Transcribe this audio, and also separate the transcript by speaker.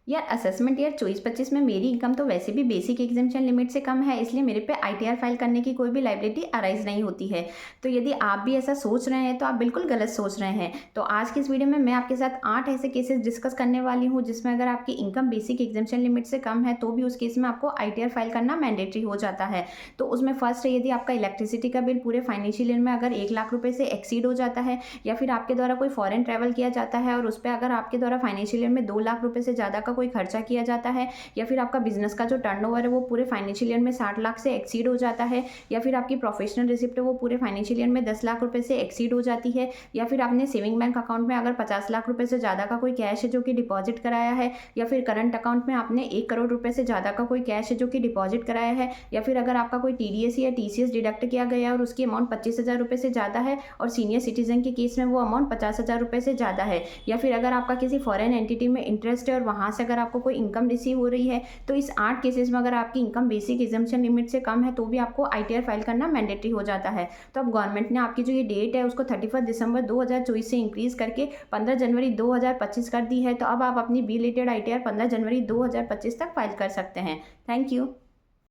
Speaker 1: यार assessment year 24-25 में मेरी इनकम तो वैसे भी बेसिक एग्जामेशन लिमिट से कम है, इसलिए मेरे पे आईटीआर फाइल करने की कोई भी लायबिलिटी अराइज नहीं होती है। तो यदि आप भी ऐसा सोच रहे हैं तो आप बिल्कुल गलत सोच रहे हैं। तो आज की इस वीडियो में मैं आपके साथ 8 ऐसे केसेस डिस्कस करने वाली हूँ जिसमें अगर आपकी इनकम बेसिक एग्जामेशन लिमिट से कम है तो भी उस केस में आपको आईटीआर फाइल करना मैंडेटरी हो जाता है। तो उसमें फर्स्ट है, यदि आपका इलेक्ट्रिसिटी का बिल पूरे फाइनेंशियल ईयर में अगर 1 लाख रुपए से एक्सीड हो जाता है, या फिर आपके द्वारा कोई फॉरेन ट्रैवल किया जाता है और उस पर अगर आपके द्वारा फाइनेंशियल ईयर में 2 लाख रुपए से ज़्यादा का कोई खर्चा किया जाता है, या फिर आपका बिजनेस का जो टर्नओवर है वो पूरे फाइनेंशियल ईयर में 60 लाख से एक्सीड हो जाता है, या फिर आपकी प्रोफेशनल रिसिप्ट है वो पूरे फाइनेंशियल ईयर में 10 लाख रुपए से एक्सीड हो जाती है, या फिर आपने सेविंग बैंक अकाउंट में अगर 50 लाख रुपए से ज़्यादा का कोई कैश है जो कि डिपॉजिट कराया है, या फिर करंट अकाउंट में आपने 1 करोड़ रुपए से ज़्यादा का कोई कैश है जो कि डिपॉजिट कराया है, या फिर अगर आपका कोई टीडीएस या टीसीएस डिडक्ट किया गया है और उसकी अमाउंट 25,000 रुपए से ज़्यादा है और सीनियर सिटीजन के केस में वो अमाउंट 50,000 रुपए से ज़्यादा है, या फिर अगर आपका किसी फॉरेन एंटिटी में इंटरेस्ट है और वहाँ से अगर आपको कोई इनकम रिसीव हो रही है, तो इस 8 केसेस में अगर आपकी इनकम बेसिक एग्जाम्पशन लिमिट से कम है तो भी आपको आईटीआर फाइल करना मैंडेटरी हो जाता है। तो अब गवर्नमेंट ने आपकी जो ये डेट है उसको 31 दिसंबर 2024 से इंक्रीज करके 15 जनवरी 2025 कर दी है। तो अब आप अपनी बी रिलेटेड आईटीआर 15 जनवरी 2025 तक फाइल कर सकते हैं। Thank you.